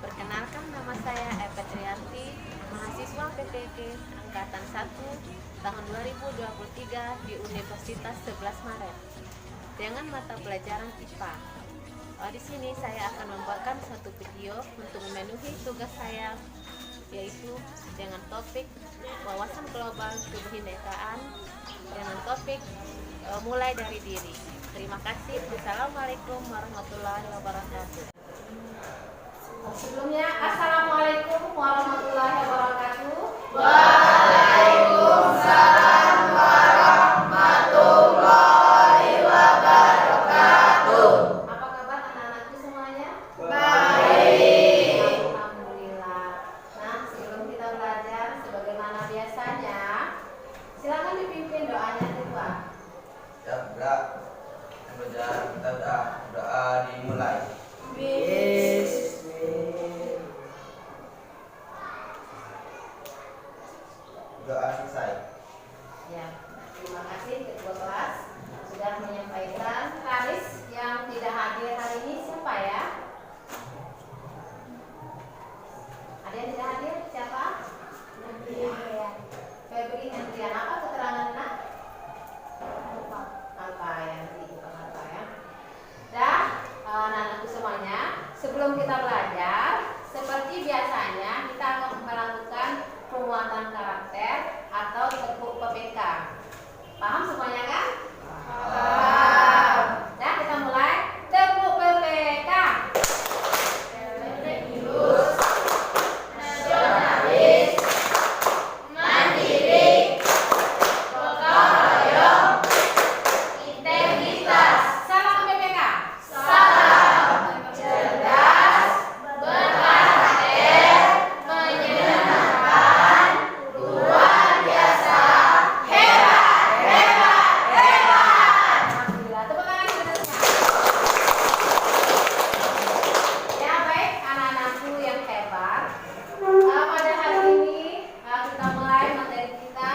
Perkenalkan, nama saya Epetrianti, mahasiswa PPK Angkatan 1 tahun 2023 di Universitas 11 Maret dengan mata pelajaran IPA. Di sini saya akan membuatkan satu video untuk memenuhi tugas saya, yaitu dengan topik wawasan global kebinekaan dengan topik mulai dari diri. Terima kasih. Wassalamualaikum warahmatullahi wabarakatuh. Sebelumnya, assalamualaikum warahmatullahi wabarakatuh. Waalaikumsalam warahmatullahi wabarakatuh. Apa kabar anak-anakku semuanya? Baik. Alhamdulillah. Nah, sebelum kita belajar, sebagaimana biasanya, silakan dipimpin doanya Tuhan. Ya, udah. Kita udah doa dimulai. Doa selesai. Ya, terima kasih ketua kelas sudah menyampaikan. Karis yang tidak hadir hari ini siapa ya? Ada yang tidak hadir? Siapa? Febri Hendrian. Apa keterangan nak? Apa ya? Bukan apa ya? Dah, anak-anakku semuanya, sebelum kita belajar, seperti biasanya kita akan melakukan penguatan karakter atau tepuk PPK. Paham semuanya kan? Paham. Nah, kita mulai tepuk PPK. Religius, nasionalis, mandiri, gotong royong, integritas. Salam PPK. Salam. Cerdas, berkarakter, menyenangkan, luar biasa, hebat, hebat, hebat. Alhamdulillah. Tepuk tangan kita semua. Ya, baik anak-anakku yang hebat. Pada hari ini kita mulai materi kita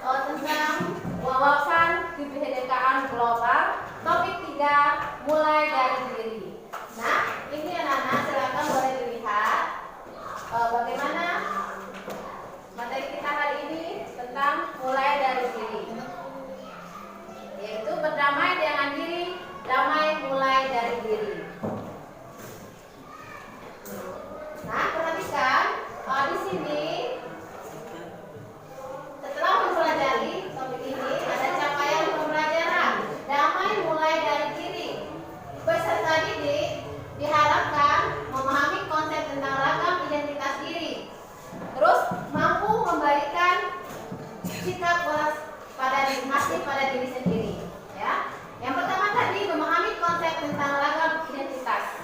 tentang wawasan kebinekaan global. Topik 3, mulai dari diri. Nah, ini anak-anak silakan boleh dilihat bagaimana materi kita hari ini tentang mulai dari diri, yaitu berdamai dengan diri, damai mulai dari diri. Nah, perhatikan di sini setelah mempelajari topik ini ada capaian pembelajaran damai mulai dari diri. Peserta didik diharapkan memahami konsep tentang ragam identitas diri, terus mampu memberikan sikap waspadai pada diri sendiri. Ya, yang pertama tadi memahami konsep tentang ragam identitas.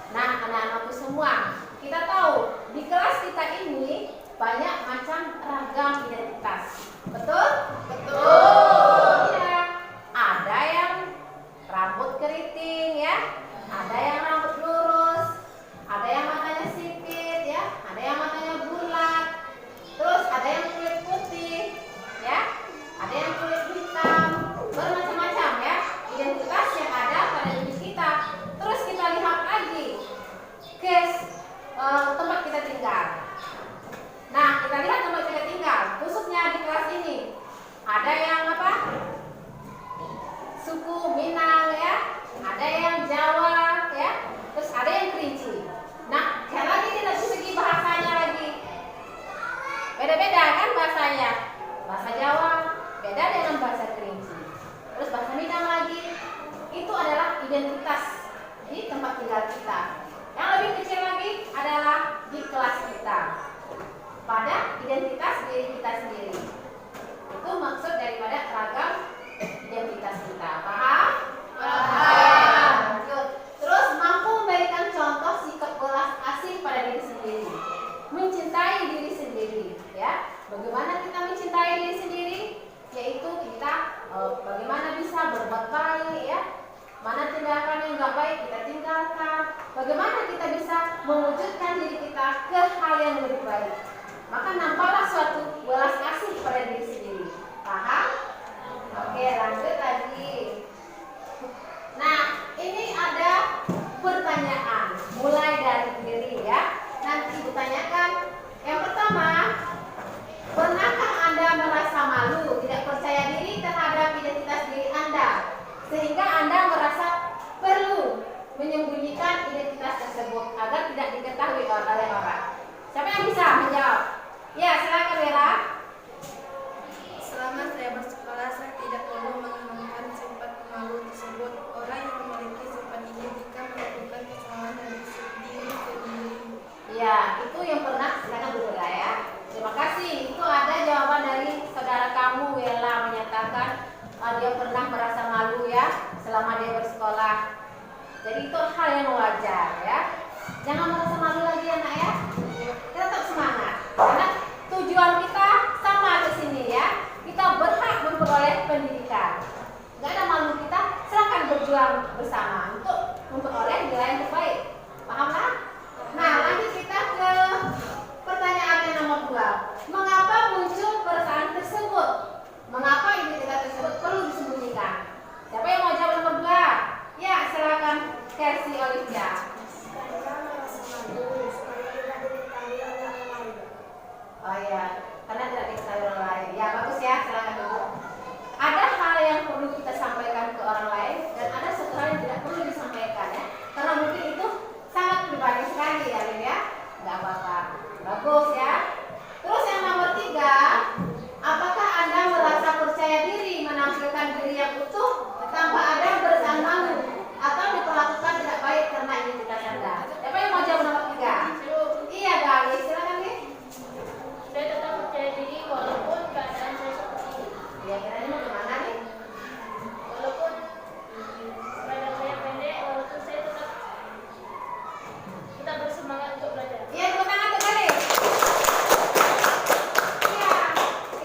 Nah, anak-anakku semua, kita tahu di kelas kita ini banyak macam ragam identitas. Betul? Betul. Iya. Ada yang rambut keriting ya, ada yang rambut lurus, ada yang matanya sipit ya, ada yang matanya bulat. Terus ada yang kulit putih ya, ada yang kulit hitam, bermacam-macam ya identitas yang ada pada diri kita. Terus kita lihat lagi ke tempat kita tinggal. Nah, kita lihat tempat kita tinggal, khususnya di kelas ini. Ada yang apa? Suku Minang ya, ada yang Jawa ya, terus ada yang Kerinci. Nah, sekali lagi dari segi bahasanya lagi beda-beda kan bahasanya. Bahasa Jawa beda dengan bahasa Kerinci. Terus bahasa Minang lagi. Itu adalah identitas di tempat tinggal kita. Yang lebih kecil lagi adalah di kelas kita, pada identitas diri kita sendiri. Itu maksud daripada ragam identitas kita. Paham? Paham. Lanjut. Terus mampu memberikan contoh sikap belas kasih pada diri sendiri, mencintai diri sendiri. Ya, bagaimana kita mencintai diri sendiri? Yaitu kita bagaimana bisa berbuat baik ya. Mana tindakan yang nggak baik kita tinggalkan. Bagaimana kita bisa mewujudkan diri kita ke hal yang lebih baik. Maka nampaklah suatu belas kasih pada diri sendiri. Paham? Oke, lanjut lagi. Nah, ini ada pertanyaan mulai dari diri ya. Jadi itu hal yang wajar ya. Jangan merasa malu lagi ya nak ya. Kita tetap semangat karena tujuan kita sama di sini ya. Kita berhak memperoleh pendidikan. Gak ada malu kita, silakan berjuang bersama untuk memperoleh nilai yang terbaik. Paham kan? Nah, lanjut kita ke pertanyaan yang nomor 2. Mengapa muncul perasaan tersebut? Mengapa identitas tersebut perlu disembunyikan? Siapa yang mau jawab nomor 2? Ya, silakan Kersi Olivia. Oh ya, karena tidak diketahui orang lain. Ya, bagus ya, silakan dulu. Ada hal yang perlu kita sampaikan ke orang lain dan ada satu hal yang tidak perlu disampaikan ya. Karena mungkin itu sangat pribadi sekali ya, Lin ya. Enggak apa-apa. Bagus ya. Terus yang nomor 3, apakah Anda merasa percaya diri menampilkan diri yang utuh tanpa ada perasaan malu atau diperlakukan tidak baik karena identitas Anda? Siapa yang mau jawab nomor 3? Iya, Gali, silakan nih. Saya tetap percaya diri walaupun keadaan saya seperti ini. Ya, kira-kira mau gimana nih? Walaupun badan saya pendek, walaupun saya tetap bersemangat untuk belajar. Iya, tepuk tangan tuh Gali. Iya,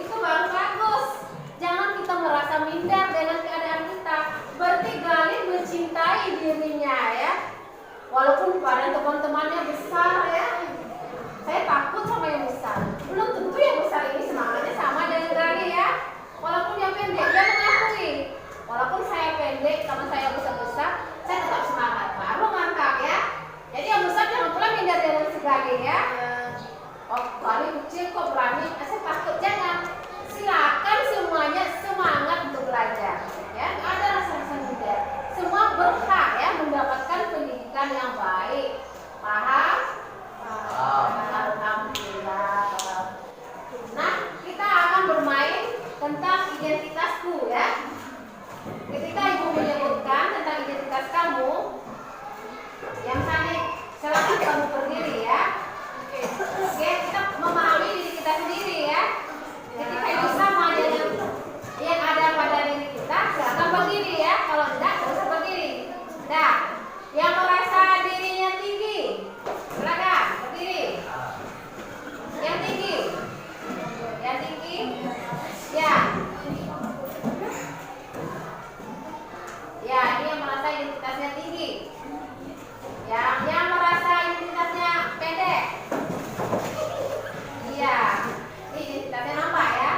itu baru bagus. Jangan kita merasa minder dengan keadaan kita. Berarti Gali mencintai dirinya ya. Walaupun badan teman-temannya besar ya. Saya takut sama yang besar. Belum tentu yang besar ini semangatnya sama dengan Gali ya. Walaupun yang pendek, dia mengakui. Walaupun saya pendek, sama saya besar-besar, saya tetap semangat. Baru mantap ya. Jadi yang besar jangan pula minder dengan si Gali ya. Oh, Gali kecil kok berani, saya takut. Jangan. Silakan semuanya semangat untuk belajar. Ya, nggak ada rasa-rasa minder. Semua berhak ya mendapatkan pendidikan yang baik. Paham? Alhamdulillah. Nah, kita akan bermain tentang identitasku ya. Ketika ibu menyebutkan tentang identitas kamu, yang tadi silakan kamu berdiri ya. Oke, kita memahami diri kita sendiri ya. Ketika itu sama dengan yang ada pada diri kita, silakan berdiri ya. Kalau tidak, tidak usah berdiri. Nah, yang merasa dirinya tinggi, silakan berdiri. Yang tinggi, ya. Ya, ini yang merasa identitasnya tinggi. Yang merasa identitasnya pendek. Iya, ini identitasnya nampak ya.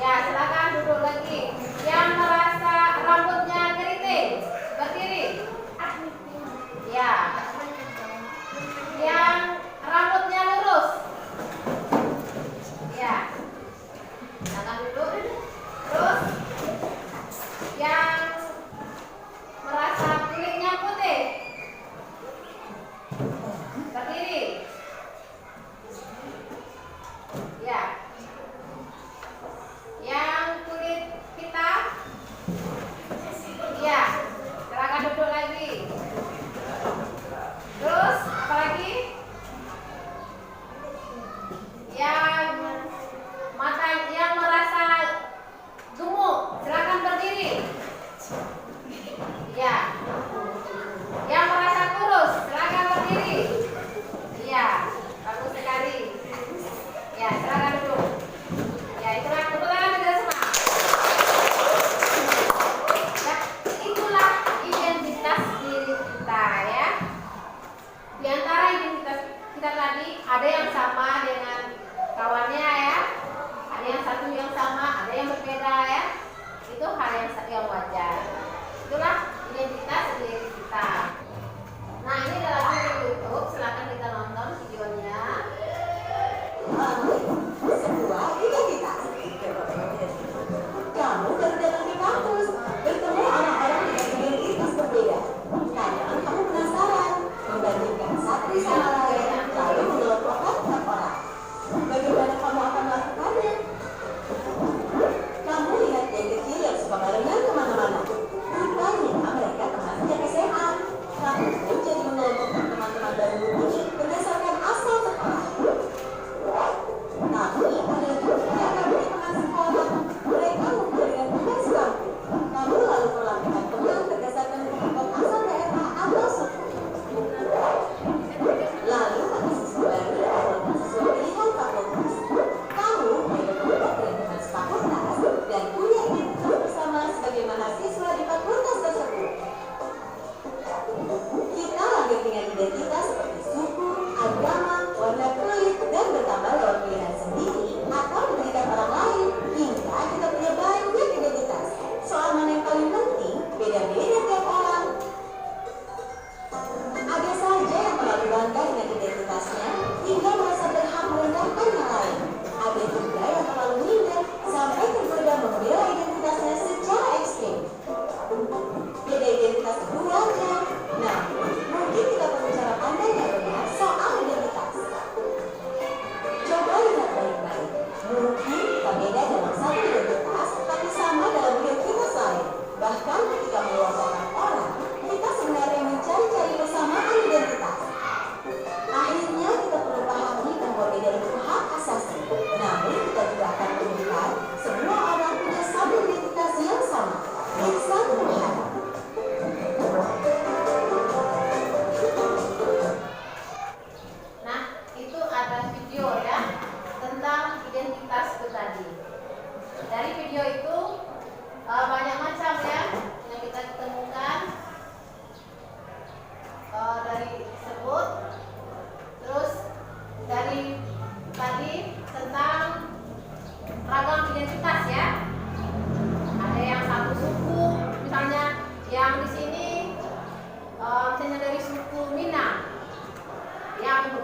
Ya, silakan duduk lagi. Yang merasa rambutnya keriting, berdiri. Ya. Yang rambutnya lurus. Ya. Silakan duduk. Terus yang merasa kulitnya putih, berdiri. Ya. Yang kulit hitam, ya. Silakan duduk lagi. Terus apa lagi? Yang mata yang merasa gemuk, silakan berdiri. Ya. Yang merasa kurus, silakan berdiri. Iya, bagus sekali. Ya, silakan duduk. Ya, itulah kebetulan kita semua. Ya, itulah identitas diri kita ya. Di antara identitas kita tadi ada yang sama dengan kawannya ya. Ada yang satu yang sama, ada yang berbeda ya. Itu hal yang wajar. Itulah identitas diri kita. Nah, ini adalah lagu di YouTube. Silakan kita nonton videonya. Sebuah cita-cita. Kamu baru datang ke kampus, bertemu orang-orang dengan identitas berbeda. Kadang kamu penasaran, membandingkan satu sama lain, lalu mengelompokkan empat orang. Bagaimana kamu akan melakukannya? Kamu lihat yang kecil yang suka barengan kemana-mana. Rupanya mereka teman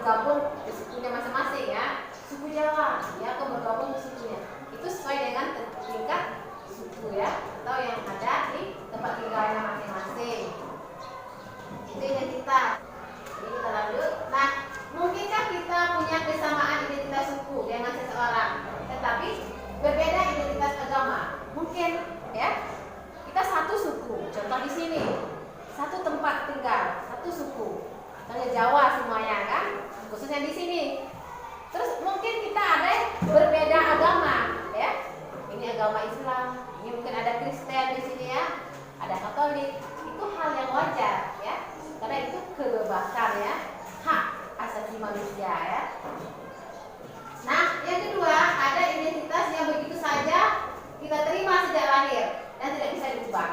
bergabung ke sukunya masing-masing ya. Suku Jawa, dia akan bergabung ke sukunya. Itu sesuai dengan tingkat suku ya, atau yang ada di tempat tinggalnya masing-masing. Itu identitas. Jadi kita lanjut. Nah, mungkinkah kita punya kesamaan identitas suku dengan seseorang, tetapi berbeda identitas agama? Mungkin ya. Kita satu suku, contoh di sini, satu tempat tinggal, satu suku, contohnya Jawa semuanya kan, khususnya di sini. Terus mungkin kita ada berbeda agama, ya. Ini agama Islam, ini mungkin ada Kristen di sini ya, ada Katolik. Itu hal yang wajar, ya, karena itu kebebasan ya, hak asasi manusia ya. Nah, yang kedua ada identitas yang begitu saja kita terima sejak lahir dan tidak bisa diubah.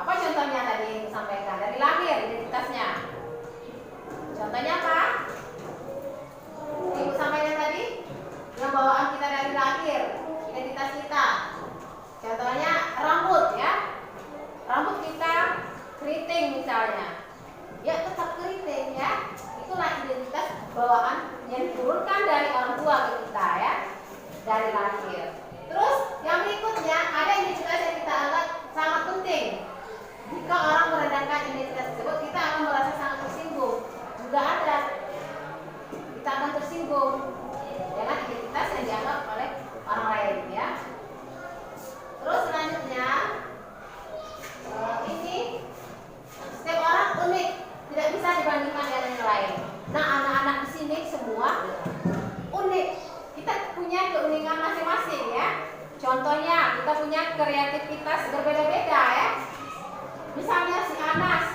Apa contohnya tadi yang disampaikan? Dari lahir identitasnya. Contohnya apa? Ibu sampaikan tadi, yang bawaan kita dari lahir, identitas kita. Contohnya rambut ya. Rambut kita keriting misalnya. Ya tetap keriting ya. Itulah identitas bawaan yang diturunkan dari orang tua ke kita ya. Dari lahir. Terus yang berikutnya ada identitas yang kita anggap sangat penting. Jika orang merendahkan identitas tersebut, kita akan merasa sangat tersinggung. Juga ada, kita akan tersinggung dengan identitas yang dianggap oleh orang lain ya. Terus selanjutnya ini setiap orang unik, tidak bisa dibandingkan dengan yang lain. Nah, anak-anak di sini semua unik. Kita punya keunikan masing-masing ya. Contohnya kita punya kreativitas berbeda-beda ya. Misalnya si Anas,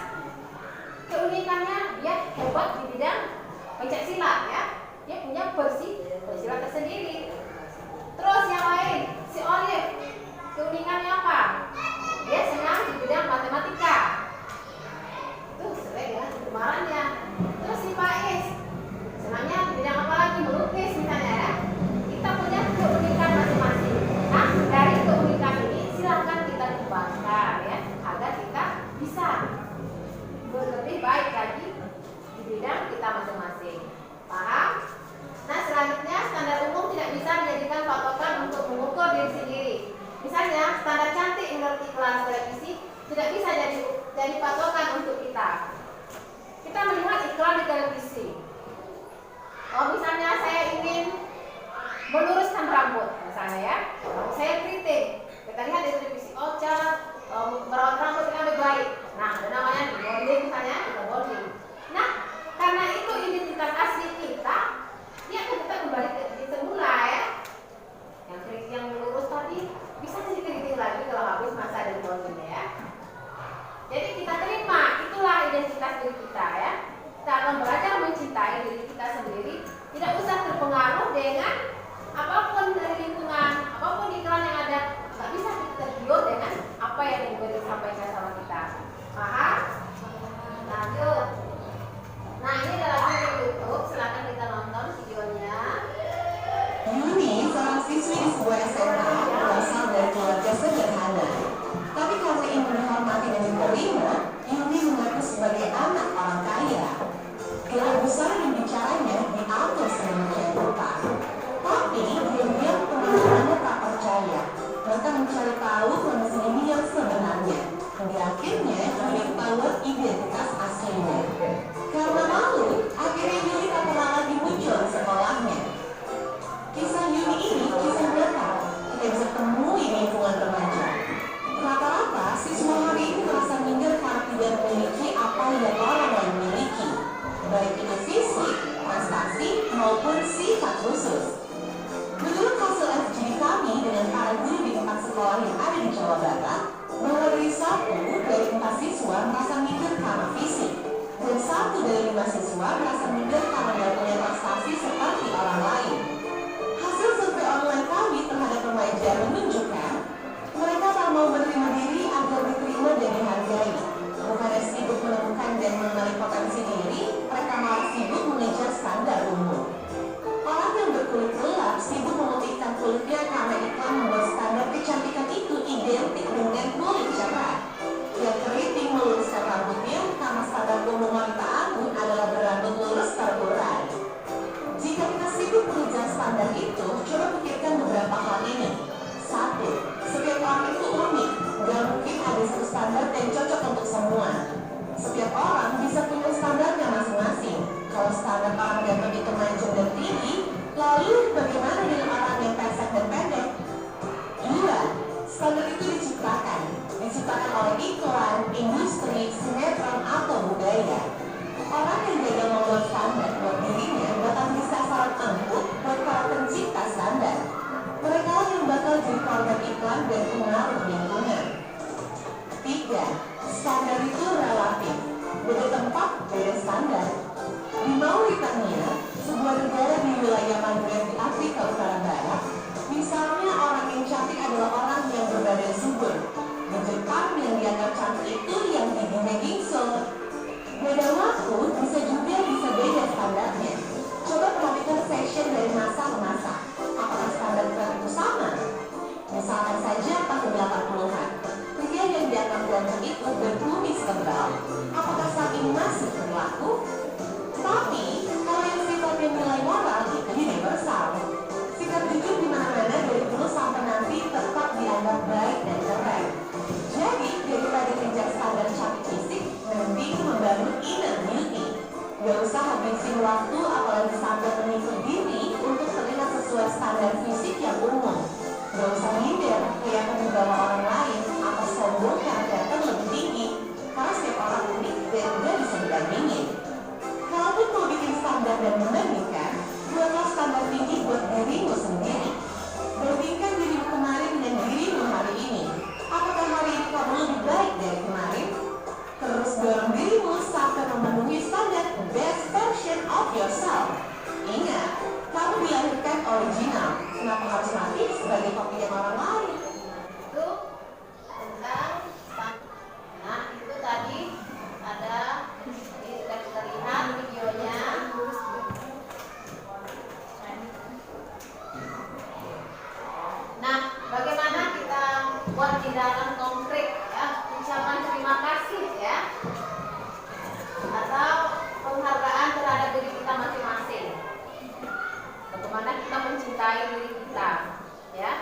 keunikannya dia hebat di bidang pencak silat ya. Dia punya persilat tersendiri. Terus yang lain, si Olive, keunikannya apa? Dia senang di bidang matematika. Itu sesuai dengan kegemarannya. Terus si Faiz, senangnya di bidang apa lagi? Melukis misalnya ya. Kita punya keunikan masing-masing. Nah, dari keunikan ini silakan kita kembangkan ya, agar kita bisa lebih baik lagi di bidang kita masing-masing. Paham? Nah, selanjutnya standar umum tidak bisa dijadikan patokan untuk mengukur diri sendiri. Misalnya, standar cantik menurut iklan televisi tidak bisa jadi patokan untuk kita. Kita melihat iklan di televisi. Oh, misalnya saya ingin meluruskan rambut, misalnya ya, saya keriting. Kita lihat di televisi, oh cara merawat rambut yang lebih baik. Nah, ada namanya nih, bonding misalnya, kita bonding. Nah, karena itu identitas asli kita, dia akan tetap kembali ke semula ya. Yang keriting yang lurus tadi bisa jadi keriting lagi kalau habis masa dari bondingnya ya. Jadi kita terima, itulah identitas diri kita ya. Kita akan belajar mencintai diri kita sendiri, tidak usah terpengaruh dengan apapun dari lingkungan, apapun iklan yang ada, nggak bisa kita tergiur dengan apa yang disampaikan sama kita. Paham? Lanjut. Nah, ini ada lagi di YouTube, silakan kita nonton videonya. Yuni, seorang siswi di sebuah SMA, berasal dari keluarga sederhana. Tapi karena ingin dihormati dan diterima, Yuni mengaku sebagai anak orang kaya. Gelar besar yang bicaranya diatur sedemikian rupa. Tapi diam-diam teman-temannya tak percaya. Mereka mencari tahu kondisi ini yang sebenarnya. Hingga akhirnya Yuni tahu identitas aslinya. Karena malu, akhirnya Yuni tak pernah lagi muncul di sekolahnya. Kisah Yuni ini kisah nyata, tidak bisa temui di lingkungan remaja. Rata-rata siswa hari ini merasa minder karena tidak memiliki apa yang orang lain miliki, baik itu fisik, prestasi, maupun sifat khusus. Menurut hasil FGD kami dengan para guru di tempat sekolah yang ada di Jawa Barat, bahwa dari 1 dari 4 siswa merasa minder karena fisik, dan 1 dari 5 siswa merasa minder karena tidak punya prestasi seperti orang lain. Hasil survei online kami terhadap remaja menunjukkan mereka tak mau menerima diri agar diterima dan dihargai. Bukannya sibuk menemukan dan mengenali potensi diri, mereka malah sibuk mengejar standar umum. Orang yang berkulit gelap sibuk memutihkan kulitnya karena iklan membuat standar kecantikan itu identik dengan kulit cerah. Yang keriting meluruskan rambutnya karena standar umum wanita anggun adalah berambut lurus standar itu, coba pikirkan beberapa hal ini. Satu, setiap orang itu unik. Gak mungkin ada satu standar yang cocok untuk semua. Setiap orang bisa punya standarnya masing-masing. Kalau standar orang ganteng itu mancung dan tinggi, lalu bagaimana dengan orang yang pesek dan pendek? Dua, standar itu diciptakan oleh iklan, industri, sinetron, atau budaya. Orang yang gagal membuat standar buat dirinya bakal jadi sasaran empuk buat para pencipta standar. Mereka yang bakal jadi korban iklan dan pengaruh lingkungan. Tiga, standar itu relatif. Beda tempat, beda standar. Di Mauritania, sebuah negara di wilayah Maghreb di Afrika Utara Barat, misalnya orang yang cantik adalah orang yang berbadan subur. Di Jepang yang dianggap cantik itu yang giginya gingsel. Beda waktu bisa beda standarnya. Coba perhatikan fashion dari masa ke masa. Apakah standar tren itu sama? Misalkan saja tahun 80-an, pria yang dianggap ganteng itu berkumis tebal. Apakah saat ini masih berlaku? Tapi kalau yang sifatnya nilai moral itu universal. Sikap jujur di mana-mana dari dulu sampai nanti tetap dianggap baik dan keren. Jadi daripada kejar standar cantik fisik, mending membangun inner beauty. Gak usah habisin waktu apalagi sampai menipu diri untuk terlihat sesuai standar fisik yang umum. Gak usah minder kelihatan di bawah orang lain atau sombong karena kelihatan lebih tinggi. Karena setiap orang unik dan gak bisa dibandingin. Kalaupun mau bikin standar dan membandingkan, buatlah standar tinggi buat dirimu sendiri. Bandingkan dirimu kemarin dan dirimu hari ini. Apakah hari ini kamu lebih baik dari kemarin? Terus dorong dirimu sampai memenuhi standar best version of yourself. Ingat, kamu dilahirkan original. Kenapa harus mati sebagai kopi yang orang lain? Itu tentang nah itu tadi ada ini sudah kita lihat videonya. Nah, bagaimana kita buat tindakan konkret ya, ucapan terima kasih ya, atau penghargaan terhadap diri kita masing-masing. Bagaimana kita mencintai diri kita ya.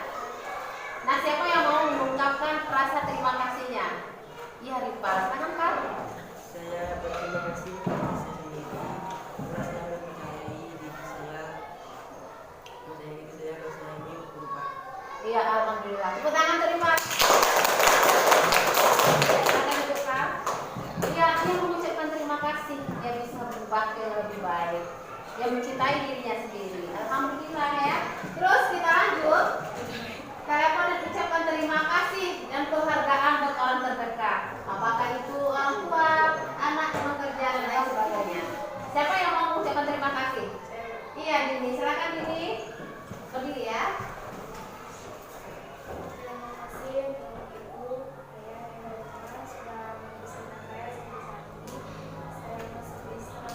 Nah, siapa yang mau mengungkapkan rasa terima kasihnya? Iya, Rifa, tangan Kak. Saya berterima kasih kepada saya sendiri karena saya mempercayai diri saya, kalau saya ini berubah. Iya, alhamdulillah. Tepuk tangan terima. Silakan duduk, Kak. Iya, dia mengucapkan terima kasih. Dia bisa berubah ke lebih baik. Dia mencintai dirinya sendiri. Alhamdulillah ya. Terus kita lanjut. Saya pada ucapkan terima kasih dan penghargaan buat orang terdekat. Apakah itu orang tua, anak, teman kerja, dan lain sebagainya. Siapa yang mau mengucapkan terima kasih? Iya, Dini. Silakan Dini. Berdiri ya. Terima kasih untuk ibu, ayah, dan teman sudah membesarkan saya sampai saat ini. Saya masih bisa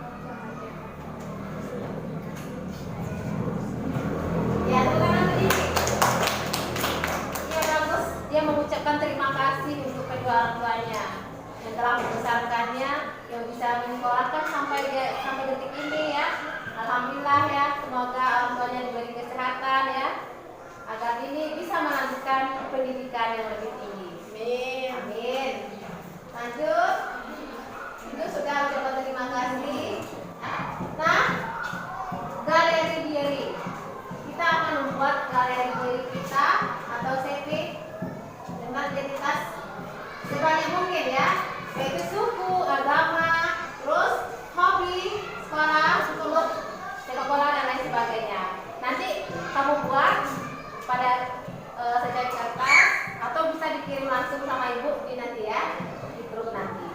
membahagiakan Ya, silakan Dini. Iya, bagus. Dia mengucapkan terima kasih untuk kedua orang tuanya yang telah membesarkannya, yang bisa menyekolahkan sampai detik ini ya. Alhamdulillah ya. Semoga orang tuanya diberi kesehatan ya, agar ini bisa melanjutkan pendidikan yang lebih tinggi. Amin. Amin. Lanjut. Itu sudah ucapan terima kasih. Nah, galeri diri. Kita akan membuat galeri diri kita atau CV dengan identitas sebanyak mungkin ya, yaitu suku, agama, terus hobi, sekolah, sekolah, sepak bola dan lain sebagainya. Nanti kamu buat pada secari kertas atau bisa dikirim langsung sama ibu di nanti ya, di grup nanti.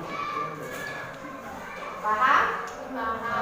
Paham? Paham.